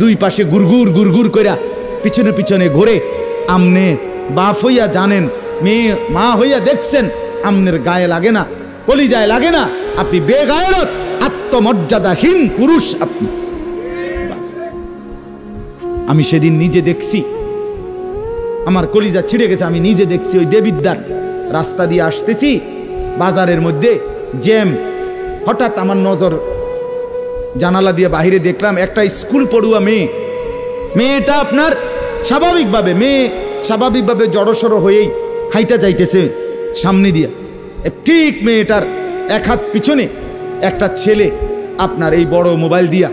Speaker 1: দুই পাশে গুরগুর গুরগুর কইরা পিছনে পিছনে ঘুরে। আমনে বাপ হইয়া জানেন, মেয়ে মা হইয়া দেখছেন, আমনের গায়ে লাগে না, কলিজায় লাগে না? আপনি বেগায়রত, আত্মমর্যাদাহীন পুরুষ আপনি। আমি সেদিন নিজে দেখছি, আমার কলিজা ছিঁড়ে গেছে। আমি নিজে দেখছি, ওই দেবিদ্দার রাস্তা দিয়ে আসতেছি, বাজারের মধ্যে জ্যাম। হঠাৎ আমার নজর জানালা দিয়ে বাহিরে দেখলাম একটা স্কুল পড়ুয়া মেয়ে। মেয়েটা আপনার স্বাভাবিকভাবে জড়সড়ো হয়েই হাইটা যাইতেছে সামনে দিয়া। ঠিক মেয়েটার এক হাত পিছনে একটা ছেলে আপনার এই বড় মোবাইল দিয়া,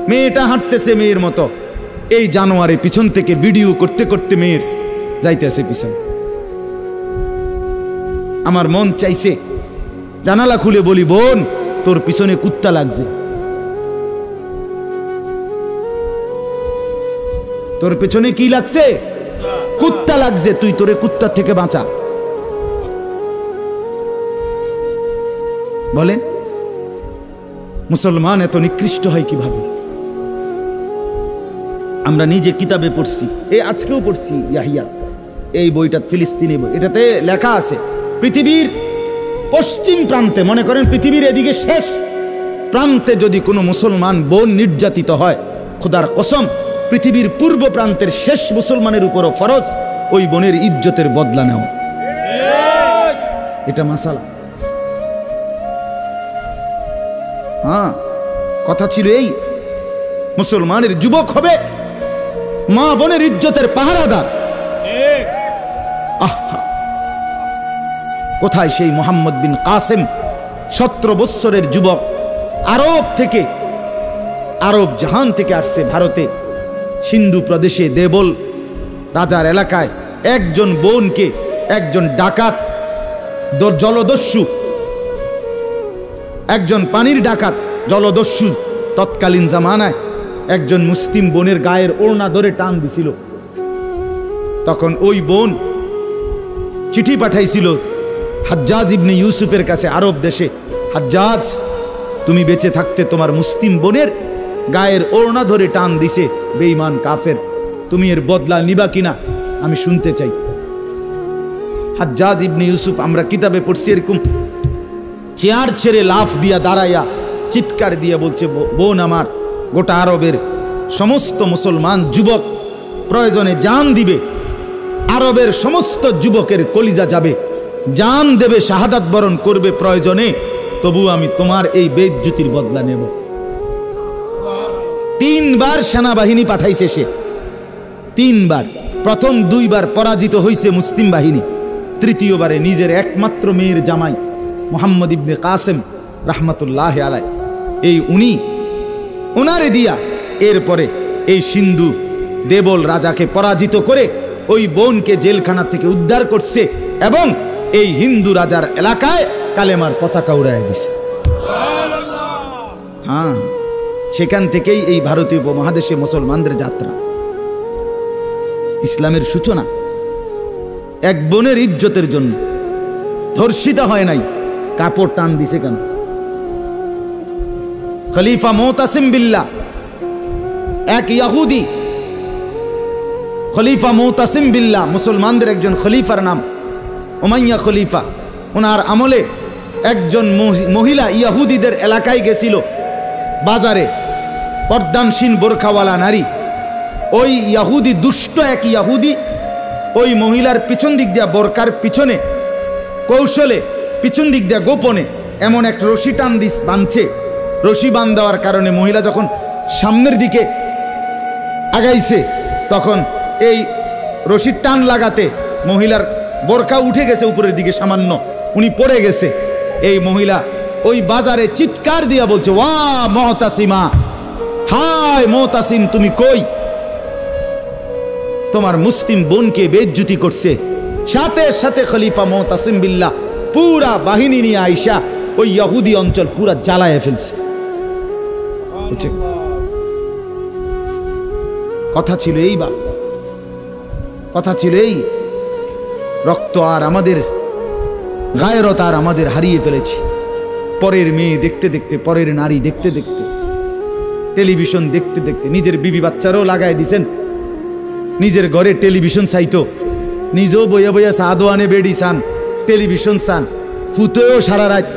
Speaker 1: মেয়েটা হাঁটতেছে মেয়ের মতো, এই জানোয়ারে পিছন থেকে ভিডিও করতে করতে মেয়ের যাইতেছে পিছন। আমার মন চাইছে জানালা খুলে বলি, বোন তোর পিছনে কুত্তা লাগছে, তোর পেছনে কি লাগছে? কুত্তা লাগছে, তুই তোরে কুত্তার থেকে বাঁচা। বলেন মুসলমান এত নিকৃষ্ট হয় কিভাবে? আমরা নিজে কিতাবে পড়ছি, এই আজকেও পড়ছি ইয়াহিয়া, এই বইটা ফিলিস্তিনি বই, এটাতে লেখা আছে পৃথিবীর পশ্চিম প্রান্তে, মনে করেন পৃথিবীর এদিকে শেষ প্রান্তে যদি কোনো মুসলমান বোন নির্যাতিত হয়, খোদার কসম পৃথিবীর পূর্ব প্রান্তের শেষ মুসলমানের উপরও ফরজ ওই বোনের ইজ্জতের বদলা নেওয়া। এটা মাসালা। হ্যাঁ, কথা ছিল এই, মুসলমানের যুবক হবে মা বোনের ইজ্জতের পাহারাদার। আহা, কোথায় সেই মোহাম্মদ বিন কাসেম, 17 বৎসরের যুবক, আরব থেকে, আরব জাহান থেকে আসছে ভারতে, সিন্ধু প্রদেশে দেবল রাজার এলাকায় একজন বোনকে একজন ডাকাত, জলদস্যু, একজন পানির ডাকাত জলদস্যু তৎকালীন জামানায় একজন মুসলিম বোনের গায়ের ওড়না ধরে টান দিছিল। তখন ওই বোন চিঠি পাঠাইছিল হাজ্জাজ ইবনে ইউসুফের কাছে আরব দেশে, হাজ্জাজ তুমি বেঁচে থাকতে তোমার মুসলিম বোনের গায়ের ওড়না ধরে টান দিছে বেঈমান কাফের, তুমি এর বদলা নিবা কিনা আমি শুনতে চাই। হাজ্জাজ ইবনে ইউসুফ, আমরা কিতাবে পড়ছি, এরকম চেয়ার ছেড়ে লাফ দিয়া দাঁড়াইয়া চিৎকার দিয়ে বলছে, বোন আমার, গোটা আরবের সমস্ত মুসলমান যুবক প্রয়োজনে জান দিবে, আরবের সমস্ত যুবকের কলিজা যাবে, জান দেবে, শাহাদাত বরণ করবে প্রয়োজনে, তবু আমি তোমার এই বেইজ্জতির বদলা নেব। 3 বার সেনাবাহিনী পাঠাইছে সে, 3 বার। প্রথম 2 বার পরাজিত হয়েছে মুসলিম বাহিনী, তৃতীয়বারে নিজের একমাত্র মেয়ের জামাই মুহাম্মদ ইবনে কাসেম রাহমাতুল্লাহ আলাইহি, এই উনি ওনারে দিয়া এরপরে এই সিন্ধু দেবল রাজাকে পরাজিত করে ওই বোনকে জেলখানা থেকে উদ্ধার করছে এবং এই হিন্দু রাজার এলাকায় কালেমার পতাকা উড়াইয়া দিছে। হ্যাঁ, সেখান থেকেই এই ভারতীয় উপমহাদেশে মুসলমানদের যাত্রা, ইসলামের সূচনা। এক বোনের ইজ্জতের জন্য ধর্ষিতা হয় নাই, কাপড় টান দিছে কেন? খলিফা মুতাসিম বিল্লাহ, এক ইহুদি, খলিফা মুতাসিম বিল্লাহ মুসলমানদের একজন খলিফার নাম উমাইয়া খলিফা। ওনার আমলে একজন মহিলা ইহুদিদের এলাকায় গেছিল, বাজারে পর্দানসীন বোরখাওয়ালা নারী। ওই ইহুদি, দুষ্ট এক ইহুদি, ওই মহিলার পিছন দিক দিয়া, বোরকার পিছনে কৌশলে পিছন দিক দিয়া গোপনে এমন এক রশি টান দিস বাঁধছে। রশি বাঁধ দেওয়ার কারণে মহিলা যখন সামনের দিকে আগাইছে, তখন এই রশির টান লাগাতে মহিলার বোরকা উঠে গেছে উপরের দিকে সামান্য, উনি পড়ে গেছে। এই মহিলা ওই বাজারে চিৎকার দিয়া বলছে, ওয়া মুতাসিমা, হায় মুতাসিম তুমি কই? তোমার মুসলিম বোনকে বেইজ্জতি করছে। সাথে সাথে খলিফা মুতাসিম বিল্লাহ পুরা বাহিনী নিয়ে আইসা ওই ইহুদি অঞ্চল পুরা জ্বালায় ফেলছে। কথা ছিল এই, বা কথা ছিল এই, রক্ত আর আমাদের গায়রত আর আমাদের হারিয়ে ফেলেছি। পরের মেয়ে দেখতে দেখতে, পরের নারী দেখতে দেখতে, টেলিভিশন দেখতে দেখতে, নিজের বিবি বাচ্চারও লাগাই দিছেন, নিজের ঘরে টেলিভিশন চাইতো, নিজেও বইয়া বইয়া সাদোয়ানে বেডি চান, টেলিভিশন চান, ফুতেও সারা রাত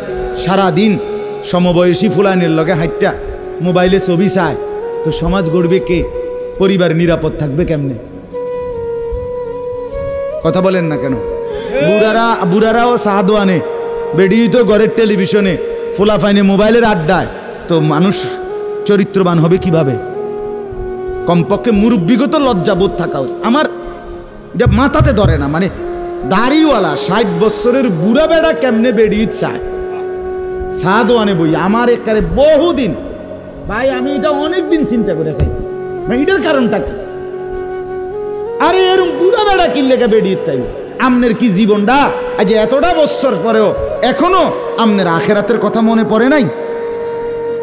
Speaker 1: সারা দিন সমবয়সী ফুলানের লগে হাইটটা মোবাইলে ছবি চায়। তো সমাজ গড়বে কে? পরিবার নিরাপদ থাকবে কেমনে? কথা বলেন না কেন? বুড়ারাও সাদোয়ানে, বেডি তো ঘরের টেলিভিশনে, ফুলাফাইনে মোবাইলের আড্ডায়, তো মানুষ চরিত্রবান হবে কিভাবে? কমপক্ষে মুরব্বিগত লজ্জাবোধ থাকা উচিত। আমার এটা মাথাতে ধরে না, মানে দাড়িওয়ালা 60 বছরের বুড়া বেড়া কেমনে বেড়ি চায় সাদোয়ানে বই? আমার একারে বহুদিন ভাই, আমি এটা অনেকদিন চিন্তা করে চাইছি, এটার কারণটা কি? আরে এরকম বুড়া বেড়া কিনলে বেড়ি চাই? আমনের কি জীবনটা আজ এতটা বছর পরেও এখনো আমনের আখেরাতের কথা মনে পড়ে নাই?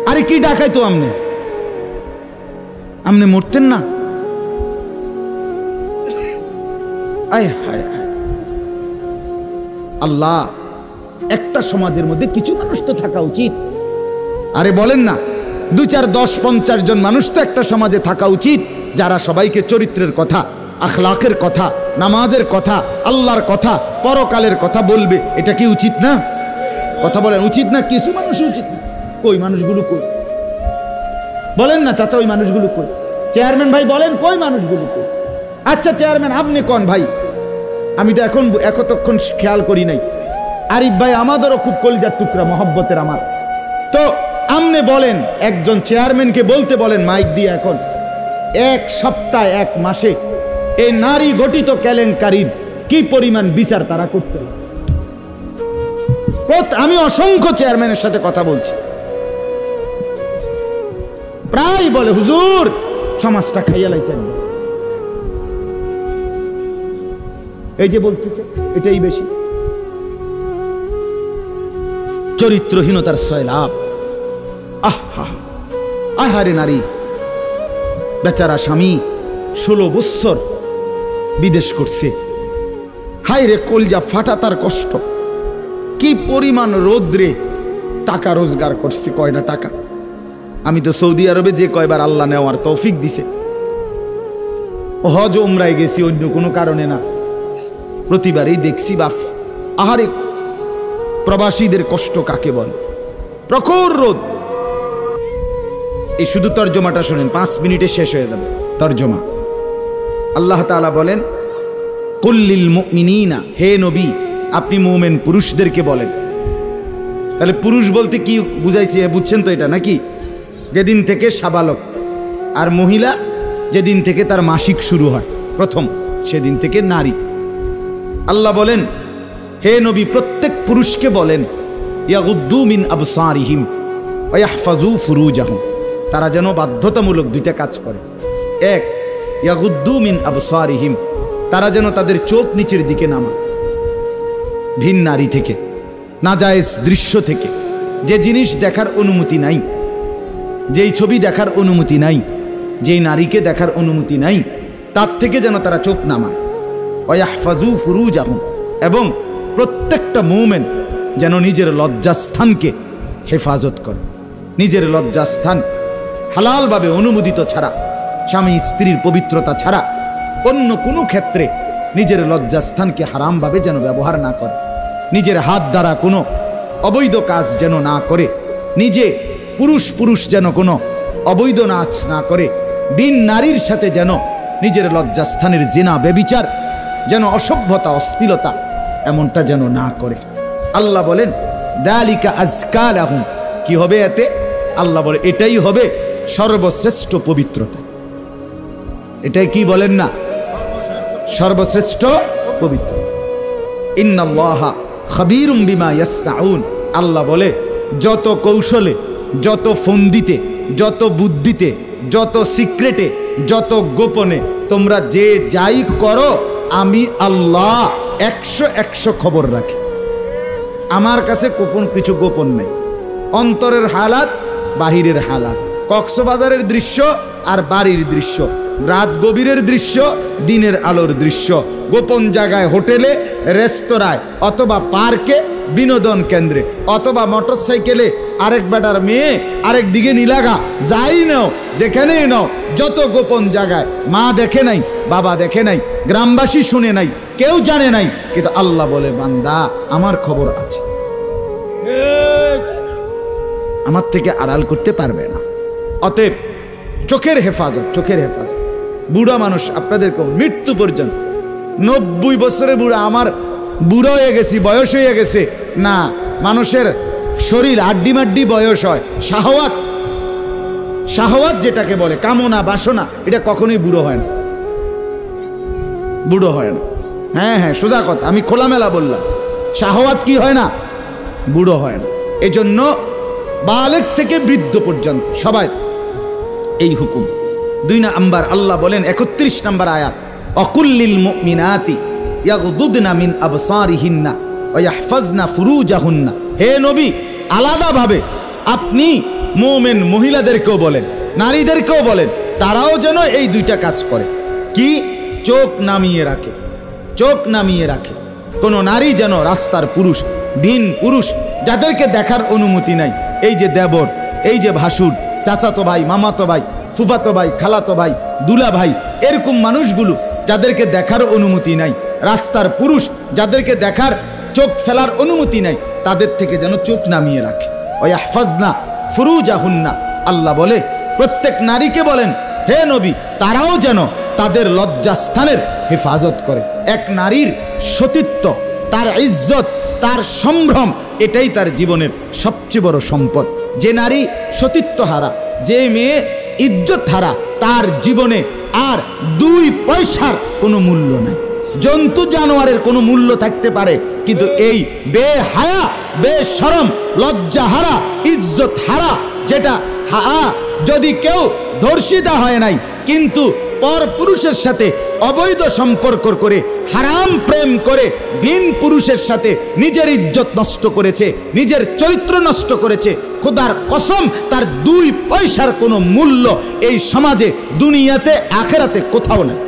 Speaker 1: আরে কি ডাকাইতো আমনে? আমনে মরতেন না? আয় হায় হায়, আল্লাহ, একটা সমাজের মধ্যে কিছু মানুষ তো থাকা উচিত। আরে বলেন না, 2, 4, 10, 50 জন মানুষ তো একটা সমাজে থাকা উচিত, যারা সবাইকে চরিত্রের কথা, আখলাকের কথা, নামাজের কথা, আল্লাহর কথা, পরকালের কথা বলবে। এটা কি উচিত না? কথা বলেন, উচিত না? কিছু মানুষ উচিত না। কই মানুষগুলো কই? বলেন না চাচা ওই মানুষগুলো কই? চেয়ারম্যান ভাই বলেন কই মানুষগুলো কই? আচ্ছা চেয়ারম্যান আপনি কোন ভাই, আমি তো এতক্ষণ খেয়াল করি নাই। আরিফ ভাই আমাদেরও খুব কলিজার টুকরা, মহব্বতের আমার। তো আপনি বলেন, একজন চেয়ারম্যানকে বলতে বলেন মাইক দিয়ে, এখন এক সপ্তাহ এক মাসে এই নারী গঠিত কেলেঙ্কারির কি পরিমাণ বিচার তারা করতে পারে? আমি অসংখ্য চেয়ারম্যানের সাথে কথা বলছি, প্রায় বলে হুজুর সমাজটা খাইয়া লাইছেন। এই যে বলতেছে এটাই বেশি। চরিত্রহীনতার সয়লাভ। আহারে নারী, বেচারা স্বামী 16 বছর বিদেশ করছে, হায় রে কলজা ফাটা তার কষ্ট। কি পরিমাণ রোদ্রে টাকা রোজগার করছে, কয়টা টাকা। আমি তো সৌদি আরবে যে কয়বার আল্লাহ নেওয়ার তৌফিক দিছে, হজ উমরায় গেছি অন্য কোনো কারণে না, প্রতিবারই দেখছি বাফ আহারে প্রবাসীদের কষ্ট কাকে বল। প্রখর রোদ। এই শুধু তর্জমাটা শুনেন, 5 মিনিটে শেষ হয়ে যাবে তর্জমা। আল্লাহ তাআলা বলেন কুল্লিল মুমিনিনা, হে নবী আপনি মুমিন পুরুষদেরকে বলেন। তাহলে পুরুষ বলতে কি বুঝাইছি বুঝছেন তো এটা নাকি? যেদিন থেকে সাবালক, আর মহিলা যেদিন থেকে তার মাসিক শুরু হয় প্রথম, সেদিন থেকে নারী। আল্লাহ বলেন হে নবী প্রত্যেক পুরুষকে বলেন ইয়াগুদ্দু মিন আবসারিহিম ওয়া ইয়াহফাজু ফুরুজাহুম, তারা যেন বাধ্যতামূলক 2টা কাজ করে। এক, ইয়াগুদ্দু মিন আবসারিহিম, তারা যেন তাদের চোখ নিচের দিকে নামায় ভিন নারী থেকে, নাজায়েজ দৃশ্য থেকে, যে জিনিস দেখার অনুমতি নাই, যেই ছবি দেখার অনুমতি নাই, যেই নারীকে দেখার অনুমতি নাই, তার থেকে যেন তারা চোখ নামায়। ওয়া ইয়াহফাজু ফুরুজাহুম, এবং প্রত্যেকটা মুমিন যেন নিজের লজ্জাস্থানকে হেফাজত করে। নিজের লজ্জাস্থান হালালভাবে অনুমোদিত ছাড়া, স্বামী স্ত্রীর পবিত্রতা ছাড়া অন্য কোনো ক্ষেত্রে নিজের লজ্জাস্থানকে হারামভাবে যেন ব্যবহার না করে। নিজের হাত দ্বারা কোনো অবৈধ কাজ যেন না করে, নিজে পুরুষ যেন কোনো অবৈধ নাচ না করে, বিন নারীর সাথে যেন নিজের লজ্জাস্থানের জিনা বেবিচার, যেন অসভ্যতা অশ্লীলতা এমনটা যেন না করে। আল্লাহ বলেন যালিকা আযকা লাহুম, কি হবে এতে? আল্লাহ বলে এটাই হবে সর্বশ্রেষ্ঠ পবিত্রতা। এটাই কি বলেন না? সর্বশ্রেষ্ঠ পবিত্রতা। ইন্নাল্লাহা খাবীরুম বিমা ইয়াসনাউন, আল্লাহ বলে যত কৌশলে, যত ফন্দিতে, যত বুদ্ধিতে, যত সিক্রেটে, যত গোপনে তোমরা যে যাই করো, আমি আল্লাহ 100 খবর রাখি। আমার কাছে কিছু গোপন নেই। অন্তরের হালাত, বাহিরের হালাত, কক্সবাজারের দৃশ্য আর বাড়ির দৃশ্য, রাত গভীরের দৃশ্য, দিনের আলোর দৃশ্য, গোপন জায়গায়, হোটেলে, রেস্তোরাঁয়, অথবা পার্কে, বিনোদন কেন্দ্রে, অথবা মোটরসাইকেলে আরেক বেটার মেয়ে আরেক দিকে নিলাগা, যাই নাও, যেখানেই নাও, যত গোপন জায়গায়, মা দেখে নাই, বাবা দেখে নাই, গ্রামবাসী শুনে নাই, কেউ জানে নাই, কিন্তু আল্লাহ বলে বান্দা আমার খবর আছে, আমার থেকে আড়াল করতে পারবে না। অতএব চোখের হেফাজত, চোখের হেফাজত। বুড়া মানুষ আপনাদেরকে মৃত্যু পর্যন্ত, 90 বছরের বুড়া, আমার বুড়ো হয়ে গেছি, বয়স হয়ে গেছে না, মানুষের শরীর আড্ডি মাড্ডি বয়স হয়। শাহওয়াত যেটাকে বলে, কামনা বাসনা, এটা কখনোই বুড়ো হয় না, বুড়ো হয় না। হ্যাঁ সোজা কথা, আমি খোলামেলা বললাম, শাহওয়াত কি হয় না? বুড়ো হয় না। এজন্য বালেগ থেকে বৃদ্ধ পর্যন্ত সবাই এই হুকুম। 2 নাম্বার আল্লাহ বলেন 31 নম্বর আয়াত, অকুল্লিল মুমিনাতি ইয়াগদুদনা মিন আবসারিহিন্না ওয়া ইয়াহফাজনা ফুরুজাহুন্না, হে নবী আলাদাভাবে আপনি মুমিন মহিলাদেরকেও বলেন, নারীদেরকেও বলেন, তারাও যেন এই 2টা কাজ করে। কি? চোখ নামিয়ে রাখে, চোখ নামিয়ে রাখে। কোনো নারী যেন রাস্তার পুরুষ, ভিন পুরুষ, যাদেরকে দেখার অনুমতি নাই, এই যে দেবর, এই যে ভাসুর, চাচাতো ভাই, মামাতো ভাই, ফুফাতো ভাই, খালাতো ভাই, দুলা ভাই, এরকম মানুষগুলো যাদেরকে দেখার অনুমতি নাই, রাস্তার পুরুষ যাদেরকে দেখার চোখ ফেলার অনুমতি নাই, তাদের থেকে যেন চোখ নামিয়ে রাখে। ওয়া ইয়াহফাজনা ফুরুজাহুন্না, আল্লাহ বলে প্রত্যেক নারীকে বলেন, হে নবী, তারাও যেন তাদের লজ্জাস্থানের হেফাজত করে। এক নারীর সতীত্ব, তার ইজ্জত, তার সম্ভ্রম, এটাই তার জীবনের সবচেয়ে বড় সম্পদ। যে নারী সতীত্ব হারা, যে মেয়ে ইজ্জত হারা, তার জীবনে আর 2 পয়সার কোনো মূল্য নাই। জন্তু জানোয়ারের কোনো মূল্য থাকতে পারে, কিন্তু এই বেহায়া, বেশরম, লজ্জা হারা, ইজ্জত হারা, যেটা যদি কেউ ধর্ষিতা হয় নাই কিন্তু পর পুরুষের সাথে অবৈধ সম্পর্ক করে, হারাম প্রেম করে, ভিন পুরুষের সাথে নিজের ইজ্জত নষ্ট করেছে, নিজের চরিত্র নষ্ট করেছে, খোদার কসম তার 2 পয়সার কোনো মূল্য এই সমাজে, দুনিয়াতে, আখেরাতে কোথাও নাই।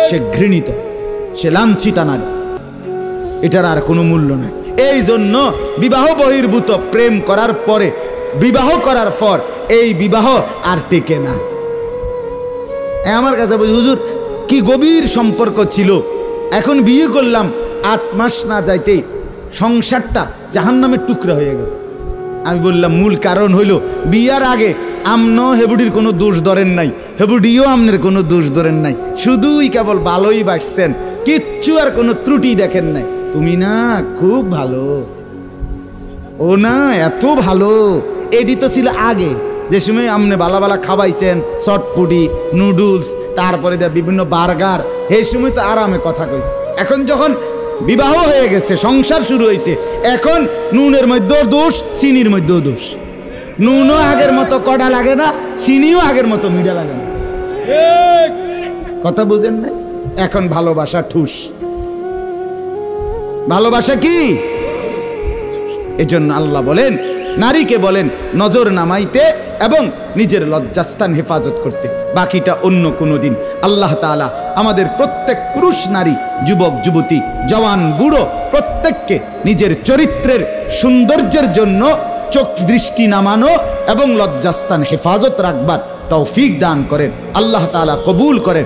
Speaker 1: সে ঘৃণিত, সে লাঞ্ছিতা নারী, এটার আর কোনো মূল্য নাই। এই জন্য বিবাহ বহির্ভূত প্রেম করার পরে, বিবাহ করার পর এই বিবাহ আর টেকে না। আমার কাছে বলি, হুজুর কি গভীর সম্পর্ক ছিল, এখন বিয়ে করলাম, 8 মাস না যাইতেই সংসারটা জাহান্নামের টুকরা হয়ে গেছে। আমি বললাম মূল কারণ হইল, বিয়ার আগে আমনও হেবুডির কোনো দোষ ধরেন নাই, হেবুডিও আমনের কোনো দোষ ধরেন নাই, শুধুই কেবল ভালোই বাসছেন, কিচ্ছু আর কোনো ত্রুটি দেখেন নাই। তুমি না খুব ভালো, ও না এত ভালো, এটি তো ছিল আগে, যে সময় আপনি বালা বালা খাওয়াইছেন, চটপুটি, নুডলস, তারপরে বিভিন্ন বার্গার, এই সময় তো আরামে কথা কইছে। এখন যখন বিবাহ হয়ে গেছে, সংসার শুরু হয়েছে, এখন নুনের মধ্যেও দোষ, চিনির মধ্যেও দোষ। নুনও আগের মতো কড়া লাগে না, চিনিও আগের মতো মিঠা লাগে না। কথা বুঝেন না? এখন ভালোবাসা ঠুস। ভালোবাসা কি? এজন্য আল্লাহ বলেন, নারীকে বলেন নজর নামাইতে এবং নিজের লজ্জাস্থান হেফাজত করতে। বাকিটা অন্য কোনো দিন। আল্লাহ তাআলা আমাদের প্রত্যেক পুরুষ নারী, যুবক যুবতী, জওয়ান বুড়ো প্রত্যেককে নিজের চরিত্রের সৌন্দর্যের জন্য চোখ দৃষ্টি নামানো এবং লজ্জাস্থান হেফাজত রাখবার তৌফিক দান করেন। আল্লাহ তাআলা কবুল করেন।